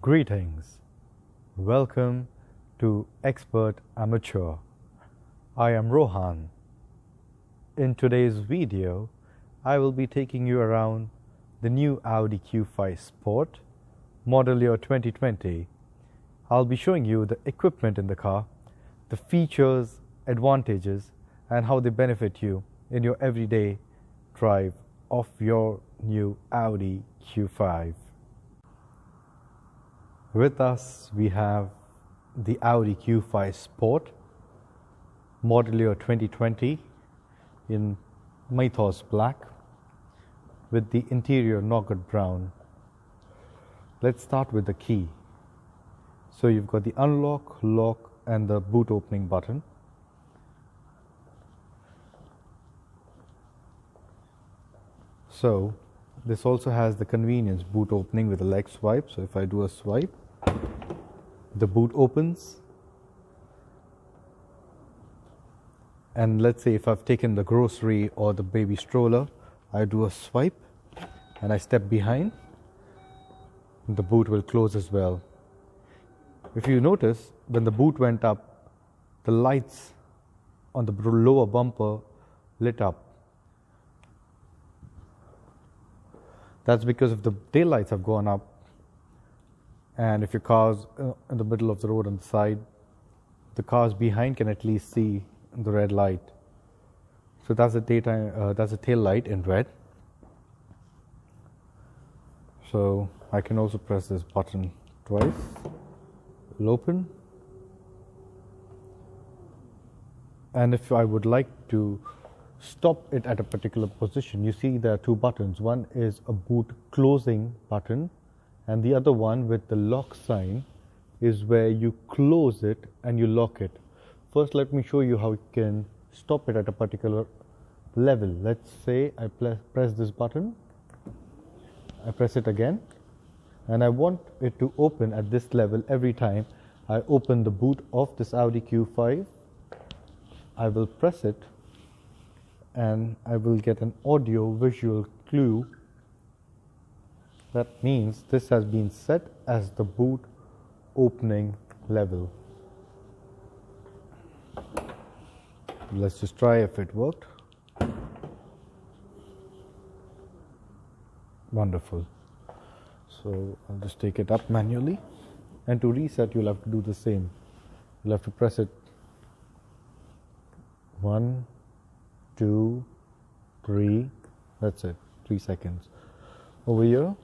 Greetings. Welcome to Expert Amateur. I am Rohan. In today's video, I will be taking you around the new Audi Q5 Sport model year 2020. I'll be showing you the equipment in the car, the features, advantages, and how they benefit you in your everyday drive of your new Audi Q5. With us, we have the Audi Q5 Sport model year 2020 in Mythos Black with the interior nougat brown. Let's start with the key. So you've got the unlock, lock, and the boot opening button. So this also has the convenience boot opening with a leg swipe. So if I do a swipe, the boot opens. And let's say if I've taken the grocery or the baby stroller, I do a swipe and I step behind, the boot will close as well. If you notice, when the boot went up, the lights on the lower bumper lit up. That's because if the taillights have gone up, and if your car's in the middle of the road on the side, the cars behind can at least see the red light. So that's a tail light in red. So I can also press this button twice. It'll open. And if I would like to stop it at a particular position, you see there are two buttons. One is a boot closing button, and the other one with the lock sign is where you close it and you lock it. First, let me show you how you can stop it at a particular level. Let's say I press this button, I press it again, and I want it to open at this level every time I open the boot of this Audi Q5. I will press it and I will get an audio visual clue. That means this has been set as the boot opening level. Let's just try if it worked. Wonderful. So I'll just take it up manually, and to reset you'll have to do the same. You'll have to press it 1, 2, 3, that's it, 3 seconds. Over here,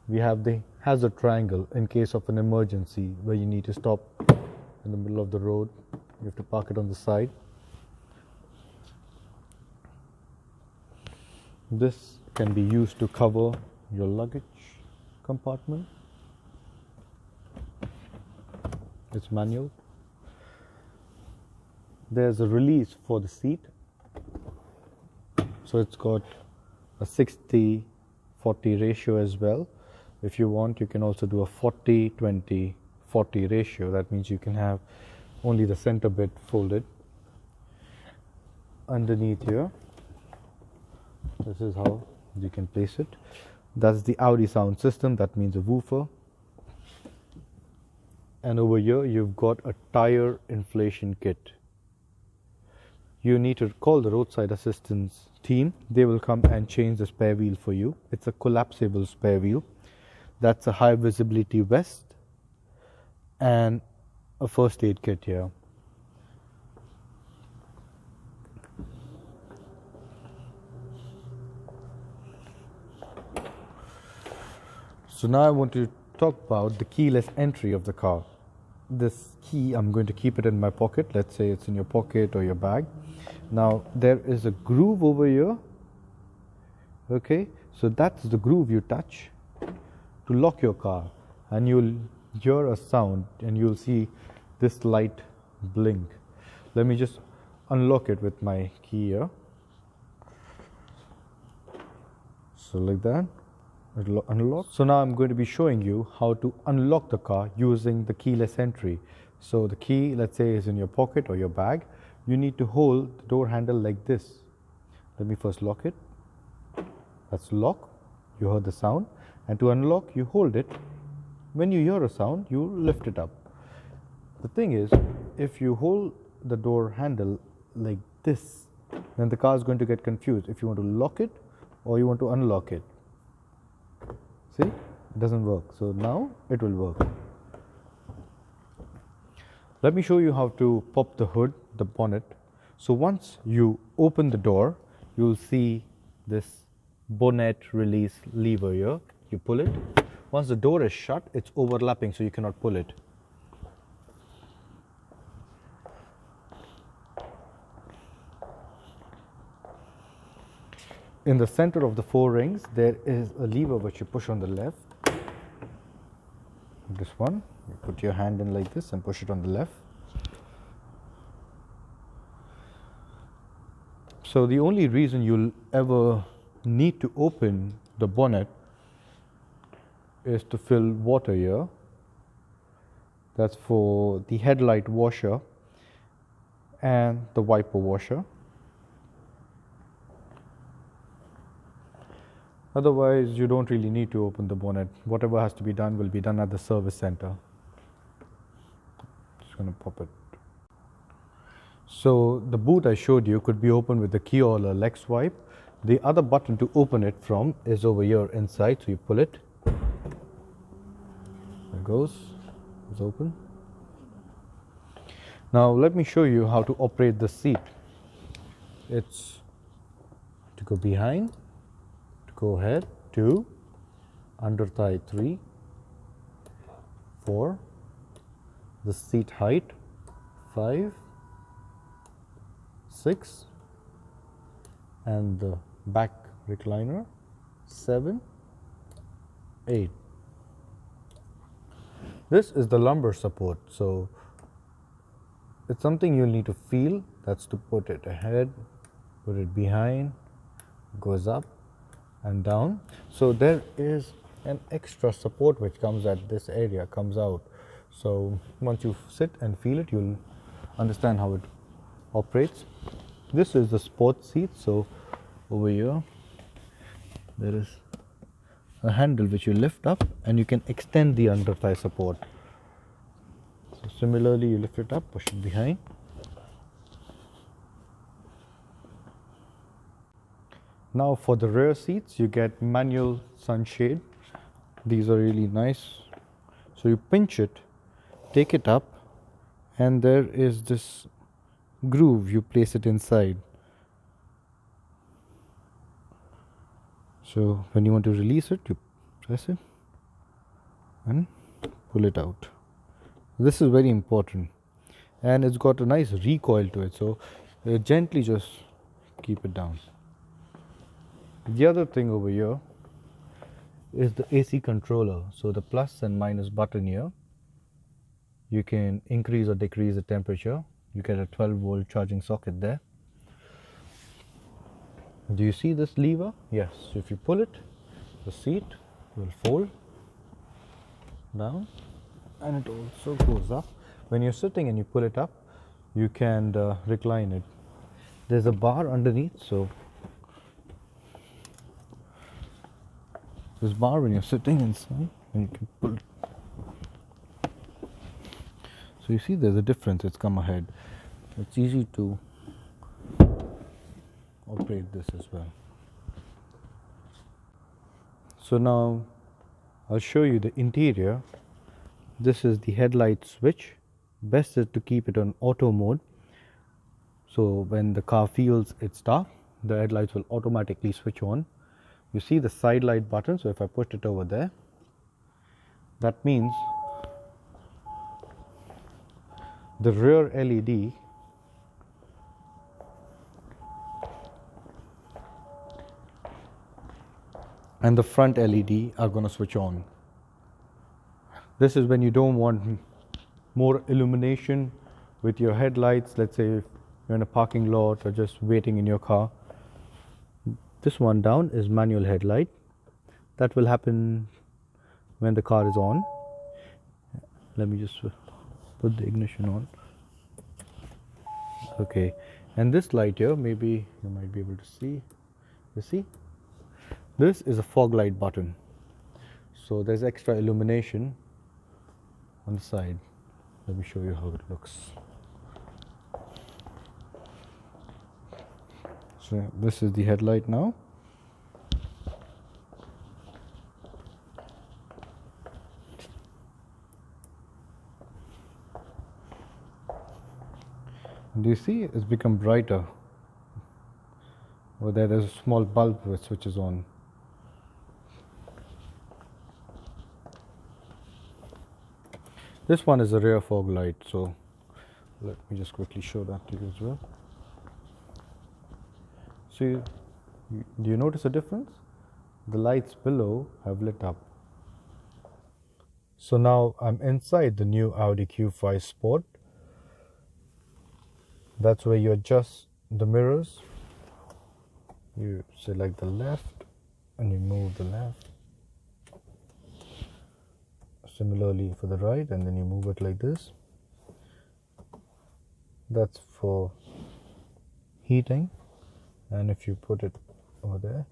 we have the hazard triangle in case of an emergency where you need to stop in the middle of the road. You have to park it on the side. This can be used to cover your luggage compartment. It's manual. There's a release for the seat. So it's got a 60-40 ratio as well. If you want, you can also do a 40-20-40 ratio. That means you can have only the center bit folded. Underneath here, this is how you can place it. That's the Audi sound system. That means a woofer. And over here, you've got a tire inflation kit. You need to call the roadside assistance team. They will come and change the spare wheel for you. It's a collapsible spare wheel. That's a high visibility vest and a first aid kit here. So now I want to talk about the keyless entry of the car. This key, I'm going to keep it in my pocket. Let's say it's in your pocket or your bag. Now there is a groove over here. Okay, so that's the groove you touch to lock your car, and you'll hear a sound and you'll see this light blink. Let me just unlock it with my key here. So like that, it'll unlock. So now I'm going to be showing you how to unlock the car using the keyless entry. So the key, let's say, is in your pocket or your bag. You need to hold the door handle like this. Let me first lock it. That's lock. you heard the sound, and to unlock you hold it. When you hear a sound, you lift it up. The thing is, if you hold the door handle like this, then the car is going to get confused if you want to lock it or you want to unlock it. See, it doesn't work. So now it will work. Let me show you how to pop the hood, the bonnet. So once you open the door, you'll see this bonnet release lever here. You pull it. Once the door is shut, it's overlapping, so you cannot pull it. In the center of the four rings, there is a lever which you push on the left. This one, you put your hand in like this and push it on the left. So the only reason you'll ever need to open the bonnet is to fill water here. That's for the headlight washer and the wiper washer. Otherwise, you don't really need to open the bonnet. Whatever has to be done will be done at the service center. Just going to pop it. So the boot I showed you could be opened with the key or a leg swipe. The other button to open it from is over here inside. So you pull it. There it goes. It's open. Now let me show you how to operate the seat. It's to go behind, to go ahead, 2, under thigh 3, 4, the seat height 5, 6, and the back recliner 7, 8. This is the lumbar support, so it's something you'll need to feel. That's to put it ahead, put it behind, goes up and down. So there is an extra support which comes at this area, comes out. So once you sit and feel it, you'll understand how it operates. This is the sports seat. So over here there is a handle which you lift up and you can extend the under thigh support. So similarly, you lift it up, push it behind. Now for the rear seats, you get manual sunshade. These are really nice. So you pinch it, take it up, and there is this groove. You place it inside. So when you want to release it, you press it and pull it out. This is very important, and it's got a nice recoil to it, so gently just keep it down. The other thing over here is the AC controller. So the plus and minus button here, you can increase or decrease the temperature. You get a 12-volt charging socket there. Do you see this lever? Yes. So if you pull it, the seat will fold down and it also goes up. When you're sitting and you pull it up, you can recline it. There's a bar underneath, so this bar when you're sitting inside and you can pull it. So you see there's a difference, it's come ahead. It's easy to operate this as well. So now I'll show you the interior. This is the headlight switch. Best is to keep it on auto mode. So when the car feels it's dark, the headlights will automatically switch on. You see the side light button, so if I push it over there, that means the rear LED and the front LED are going to switch on. This is when you don't want more illumination with your headlights. Let's say if you're in a parking lot or just waiting in your car. This one down is manual headlight. That will happen when the car is on. Let me just put the ignition on. Okay, and this light here, maybe you might be able to see. You see? This is a fog light button. So there's extra illumination on the side. Let me show you how it looks. So this is the headlight now. Do you see it's become brighter? Over there's a small bulb which switches on. This one is a rear fog light, so let me just quickly show that to you as well. See, do you notice a difference? The lights below have lit up. So now I'm inside the new Audi Q5 Sport. That's where you adjust the mirrors. You select the left and you move the left. Similarly for the right, and then you move it like this. That's for heating, and if you put it over there,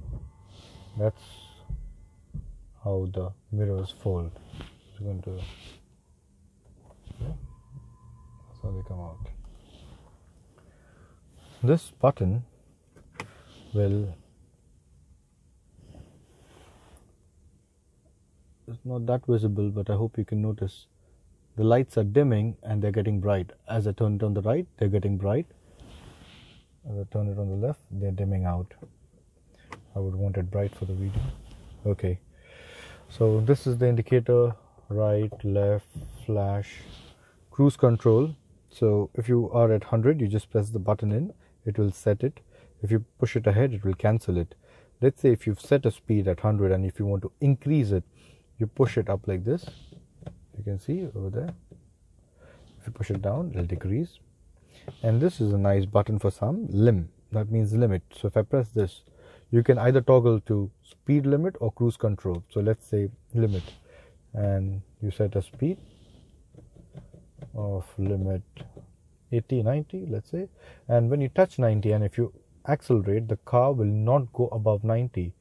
that's how the mirrors fold. It's going to, yeah, that's how they come out. This button will, it's not that visible, but I hope you can notice the lights are dimming and they're getting bright. As I turn it on the right, they're getting bright. As I turn it on the left, they're dimming out. I would want it bright for the video. Okay, so this is the indicator: right, left, flash, cruise control. So if you are at 100, you just press the button in, it will set it. If you push it ahead, it will cancel it. Let's say if you've set a speed at 100 and if you want to increase it, you push it up like this. You can see over there. If you push it down, it will decrease. And this is a nice button for some. Lim, that means limit. So if I press this, you can either toggle to speed limit or cruise control. So let's say limit, and you set a speed of limit 80, 90, let's say. And when you touch 90 and if you accelerate, the car will not go above 90.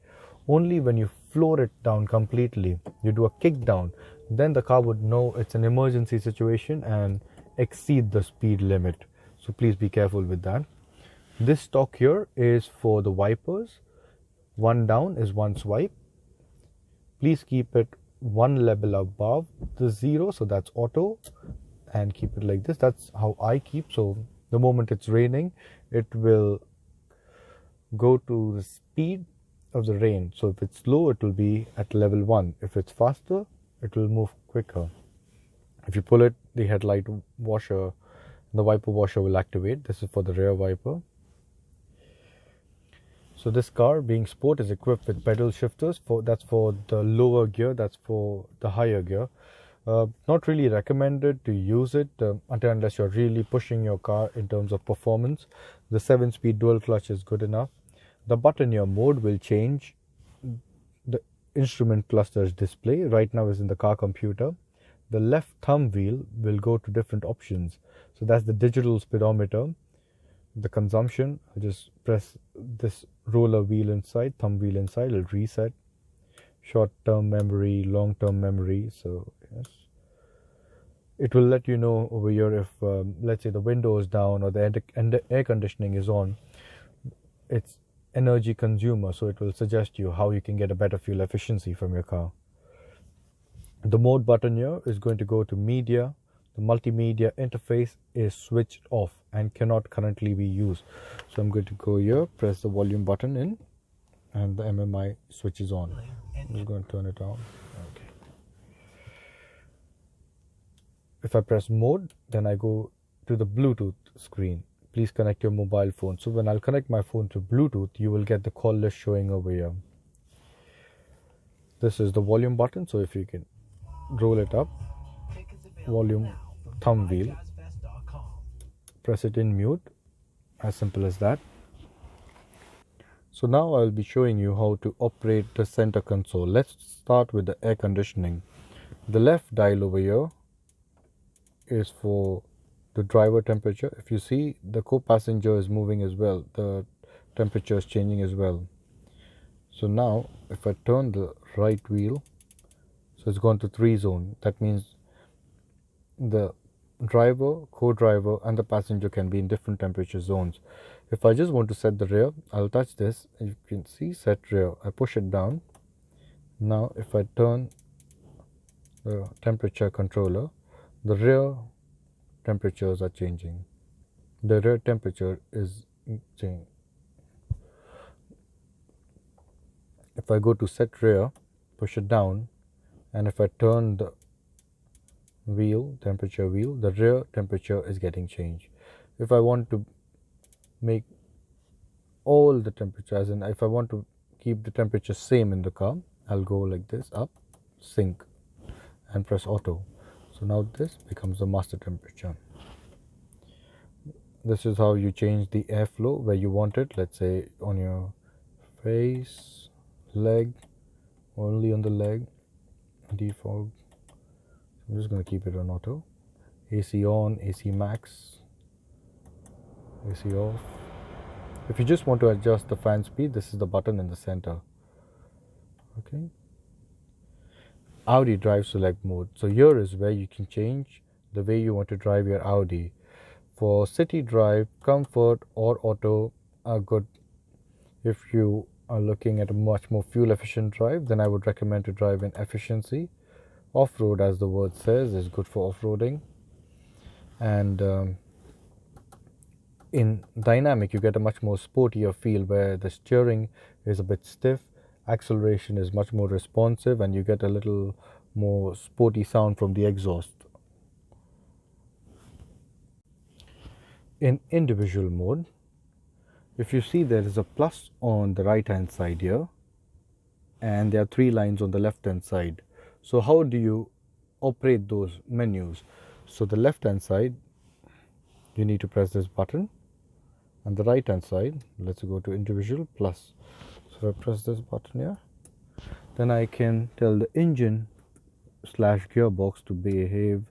Only when you floor it down completely, you do a kick down, then the car would know it's an emergency situation and exceed the speed limit. So please be careful with that. This talk here is for the wipers. One down is one swipe. Please keep it one level above the zero, so that's auto, and keep it like this. That's how I keep. So the moment it's raining, it will go to the speed of the rain. So if it's slow, it will be at level 1. If it's faster, it will move quicker. If you pull it, the headlight washer, the wiper washer will activate. This is for the rear wiper. So this car, being sport, is equipped with pedal shifters. That's for the lower gear, that's for the higher gear. Not really recommended to use it until unless you're really pushing your car in terms of performance. The 7-speed dual clutch is good enough. The button your mode will change the instrument cluster's display. Right now is in the car computer. The left thumb wheel will go to different options. So that's the digital speedometer. The consumption, I just press this roller wheel inside, thumb wheel inside, it'll reset. Short-term memory, long-term memory. So yes, it will let you know over here if let's say the window is down or the air conditioning is on. It's energy consumer, so it will suggest you how you can get a better fuel efficiency from your car. The mode button here is going to go to media. The multimedia interface is switched off and cannot currently be used. So I'm going to go here, press the volume button in, and the MMI switches on. I'm just going to turn it on. Okay. If I press mode, then I go to the Bluetooth screen. Please connect your mobile phone. So when I'll connect my phone to Bluetooth, you will get the call list showing over here. This is the volume button. So if you can roll it up, volume thumb wheel, press it in mute, as simple as that. So now I'll be showing you how to operate the center console. Let's start with the air conditioning. The left dial over here is for the driver temperature. If you see, the co-passenger is moving as well. The temperature is changing as well. So now if I turn the right wheel, so it's gone to 3 zone. That means the driver, co-driver and the passenger can be in different temperature zones. If I just want to set the rear, I'll touch this and you can see set rear. I push it down. Now if I turn the temperature controller, the rear temperatures are changing. The rear temperature is changing. If I go to set rear, push it down, and if I turn the wheel, temperature wheel, the rear temperature is getting changed. If I want to make all the temperatures, and if I want to keep the temperature same in the car, I'll go like this, up, sync, and press auto. So now this becomes the master temperature. This is how you change the airflow where you want it. Let's say on your face, leg, only on the leg, defog. I'm just going to keep it on auto. AC on, AC max, AC off. If you just want to adjust the fan speed, this is the button in the center. Okay. Audi drive select mode. So here is where you can change the way you want to drive your Audi. For city drive, comfort or auto are good. If you are looking at a much more fuel efficient drive, then I would recommend to drive in efficiency. Off-road, as the word says, is good for off-roading. And in dynamic, you get a much more sportier feel where the steering is a bit stiff, acceleration is much more responsive, and you get a little more sporty sound from the exhaust. In individual mode, if you see, there is a plus on the right hand side here, and there are 3 lines on the left hand side. So how do you operate those menus? So the left hand side, you need to press this button, and the right hand side, let's go to individual plus. So I press this button here, then I can tell the engine / gearbox to behave,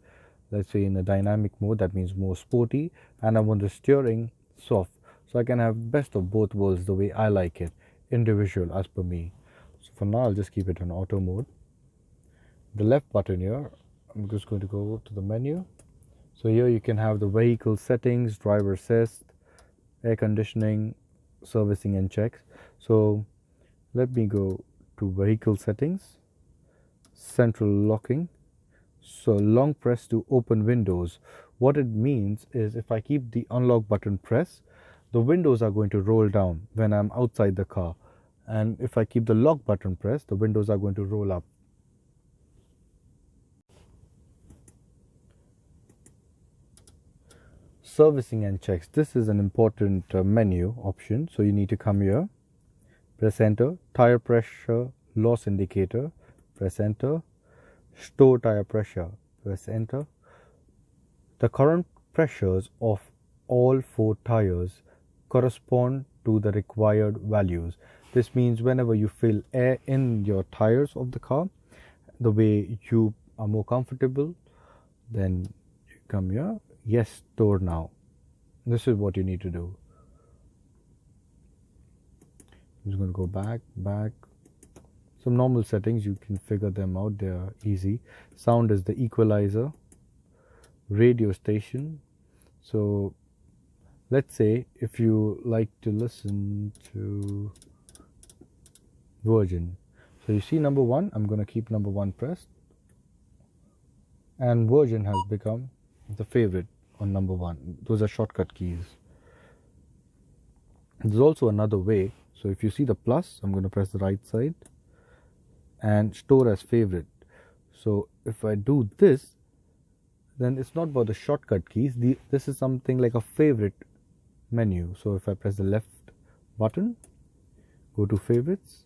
let's say, in a dynamic mode. That means more sporty, and I want the steering soft, so I can have best of both worlds the way I like it, individual as per me. So for now, I'll just keep it on auto mode. The left button here, I'm just going to go to the menu. So here you can have the vehicle settings, driver assist, air conditioning, servicing and checks. So let me go to vehicle settings, central locking. So long press to open windows. What it means is if I keep the unlock button pressed, the windows are going to roll down when I'm outside the car. And if I keep the lock button pressed, the windows are going to roll up. Servicing and checks. This is an important menu option. So you need to come here, press enter, tire pressure loss indicator, press enter, store tire pressure, press enter. The current pressures of all 4 tires correspond to the required values. This means whenever you fill air in your tires of the car, the way you are more comfortable, then you come here, yes, store now. This is what you need to do. I'm just going to go back. Some normal settings, you can figure them out, they are easy. Sound is the equalizer, radio station. So let's say if you like to listen to Virgin, so you see number 1, I'm going to keep number 1 pressed, and Virgin has become the favorite on number 1. Those are shortcut keys. There's also another way. So if you see the plus, I'm going to press the right side and store as favorite. So if I do this, then it's not about the shortcut keys. This is something like a favorite menu. So if I press the left button, go to favorites,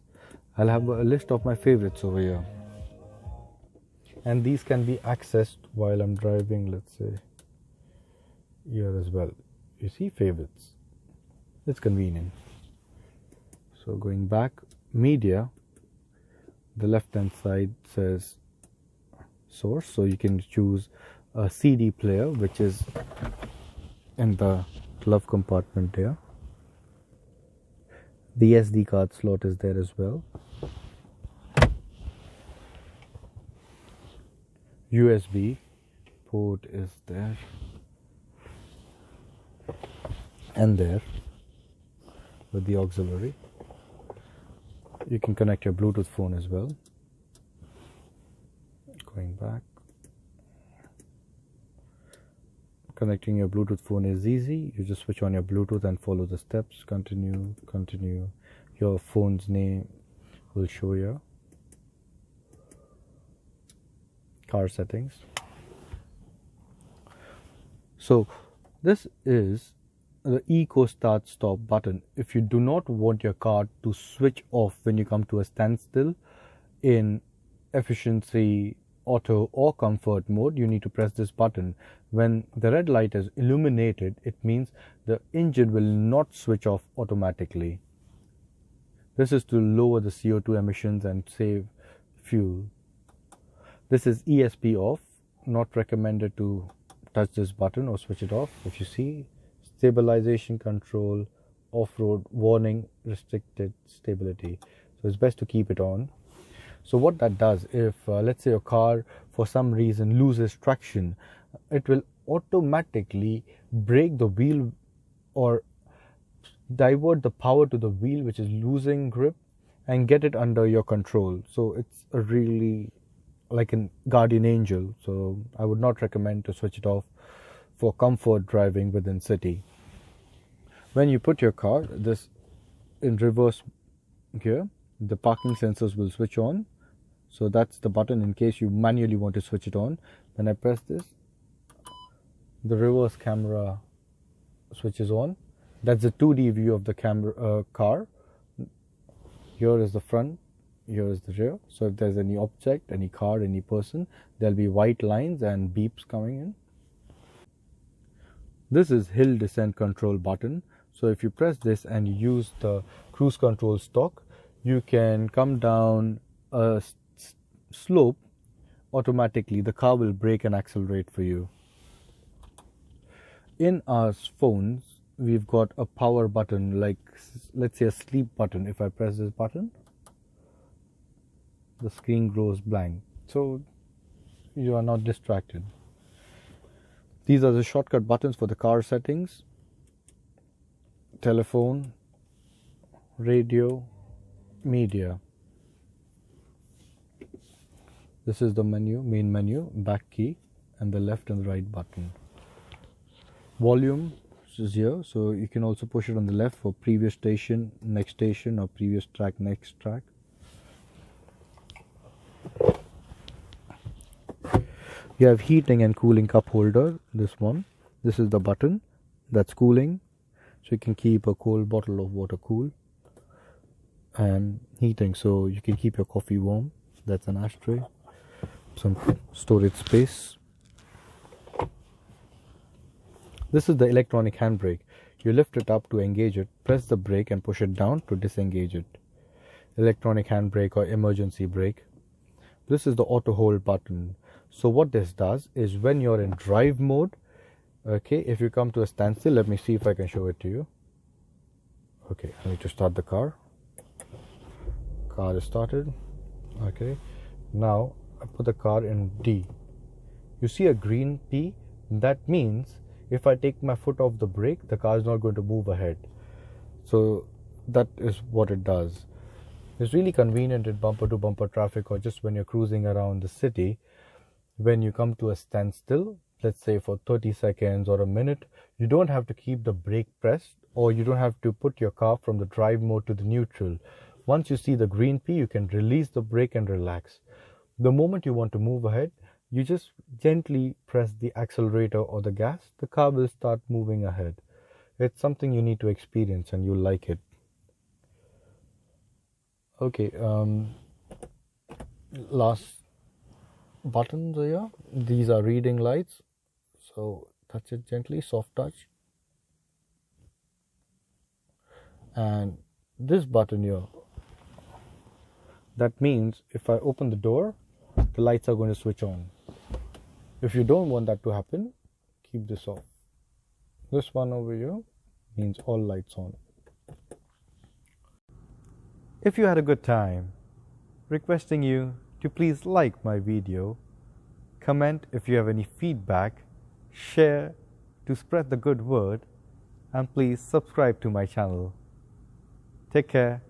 I'll have a list of my favorites over here. And these can be accessed while I'm driving, let's say here as well. You see favorites. It's convenient. So going back, media, the left hand side says source, so you can choose a CD player, which is in the glove compartment here. The SD card slot is there as well. USB port is there and there with the auxiliary. You can connect your Bluetooth phone as well. Going back. Connecting your Bluetooth phone is easy. You just switch on your Bluetooth and follow the steps. Continue. Your phone's name will show you. Car settings. So this is the Eco Start Stop button. If you do not want your car to switch off when you come to a standstill in efficiency, auto or comfort mode, you need to press this button. When the red light is illuminated, it means the engine will not switch off automatically. This is to lower the CO2 emissions and save fuel. This is ESP off. Not recommended to touch this button or switch it off. If you see, stabilization control, off-road warning, restricted stability. So it's best to keep it on. So what that does, if let's say your car for some reason loses traction, it will automatically brake the wheel or divert the power to the wheel which is losing grip and get it under your control. So it's a really like a guardian angel. So I would not recommend to switch it off for comfort driving within city. When you put your car this in reverse gear, the parking sensors will switch on. So that's the button in case you manually want to switch it on. When I press this, the reverse camera switches on. That's a 2D view of the camera car. Here is the front, here is the rear. So if there's any object, any car, any person, there'll be white lines and beeps coming in. This is hill descent control button. So if you press this and you use the cruise control stock, you can come down a slope automatically. The car will brake and accelerate for you. In our phones, we've got a power button, like let's say a sleep button. If I press this button, the screen goes blank, so you are not distracted. These are the shortcut buttons for the car settings: telephone, radio, media. This is the menu, main menu, back key, and the left and the right button. Volume is here, so you can also push it on the left for previous station, next station, or previous track, next track. You have heating and cooling cup holder, this one. This is the button that's cooling, so you can keep a cold bottle of water cool. And heating, so you can keep your coffee warm. That's an ashtray. Some storage space. This is the electronic handbrake. You lift it up to engage it, press the brake and push it down to disengage it. Electronic handbrake or emergency brake. This is the auto hold button. So what this does is when you're in drive mode, okay, if you come to a standstill, let me see if I can show it to you. Okay, I need to start the car. Car is started. Okay, now I put the car in D. You see a green P? That means if I take my foot off the brake, the car is not going to move ahead. So that is what it does. It's really convenient in bumper to bumper traffic or just when you're cruising around the city. When you come to a standstill, let's say for 30 seconds or a minute, you don't have to keep the brake pressed, or you don't have to put your car from the drive mode to the neutral. Once you see the green P, you can release the brake and relax. The moment you want to move ahead, you just gently press the accelerator or the gas. The car will start moving ahead. It's something you need to experience and you'll like it. Okay, last buttons here. These are reading lights. So touch it gently, soft touch. And this button here, that means if I open the door, the lights are going to switch on. If you don't want that to happen, keep this off. This one over here means all lights on. If you had a good time, requesting you to please like my video, comment if you have any feedback, share to spread the good word, and please subscribe to my channel. Take care.